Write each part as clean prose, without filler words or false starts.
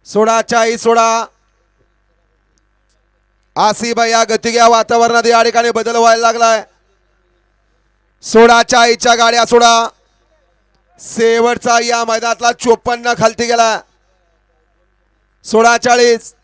सोडा चाई सोडा आसिफ या गतिग्या वातावरणात या ठिकाणी बदल व्हायला लागलाय. सोडा चाईच्या गाड्या सोडा. शेवटचा या मैदानातला 54 खालती गेला. 16-40.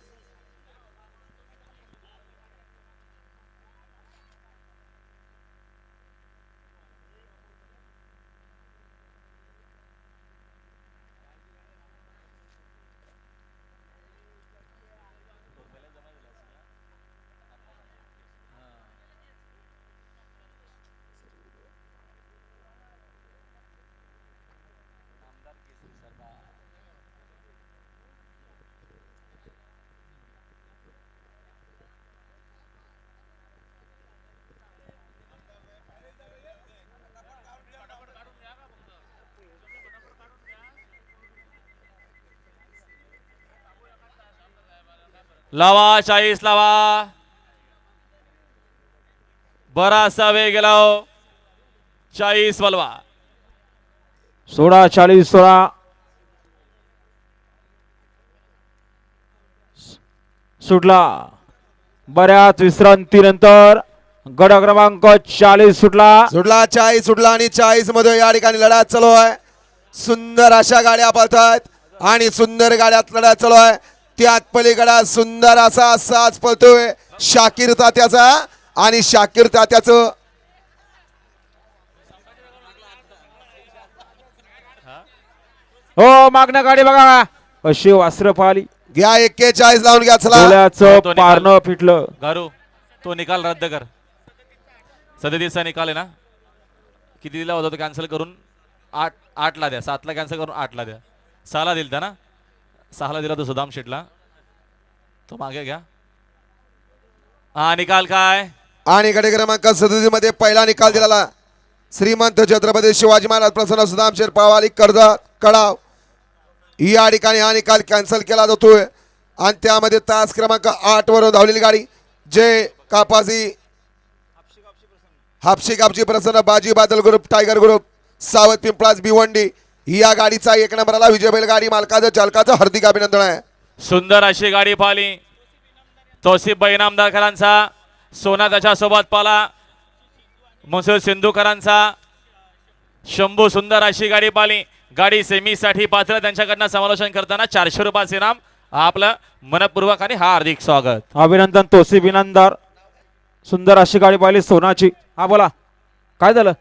लावा 40 लावा. बराचसा वेग गेला हो. 40 वलवा. 16-40 16 सुटला. बऱ्याच विश्रांतीनंतर गड क्रमांक 40 सुटला. सुटला 40 सुटला आणि 40 मध्ये या ठिकाणी लढा चालू आहे. सुंदर अशा गाड्या पळतात आणि सुंदर गाड्यात लढा चालू आहे. त्यात पलीकडा सुंदर असा साज पळतोय शाकीर तात्याचा आणि शाकीर तात्याचं हो मागणं गाडी बघा अशी वासर पाहिली. घ्या 41 लावून घ्या चला. डोळ्याचं पारणं फिटलं. गारू तो निकाल रद्द कर. 37चा निकाल आहे ना. किती दिला होता तो कॅन्सल करून 8 ला द्या. 7 ला कॅन्सल करून 8 ला द्या. 6 ला दिलता ना. 6 ला दिला तो सुदाम शेटला. तो मागे घ्या. हा निकाल काय. आणि गडी क्रमांक 37 मध्ये पहिला निकाल दिलेला श्रीमंत छत्रपती शिवाजी महाराज प्रसन्न सुदाम शेठ पावाली कर्जत कडाव या ठिकाणी हा निकाल कॅन्सल केला जातोय. आणि त्यामध्ये तास क्रमांक 8 वरून धावलेली गाडी जे कापासी हापशी कापची प्रसन्न बाजी बादल ग्रुप टायगर ग्रुप सावत पिंपळास भिवंडी या गाडीचा 1 नंबरला विजय बैल गाडी मालकाचं चालकाचं हार्दिक अभिनंदन आहे. सुंदर अशी गाडी पाहिली. तौसिफ बैनामदारकरांचा सोना त्याच्या सोबत पाला. मुसळ सिंधूकरांचा शंभू सुंदर अशी गाडी पाहिली. गाडी सेमीसाठी पात्र. त्यांच्याकडनं समालोचन करताना 400 रुपयाचे इनाम. आपलं मनपूर्वक आणि हार्दिक स्वागत. अभिनंदन तोसी बिनंदार. सुंदर अशी गाडी पाहिली सोनाची. हा बोला काय झालं.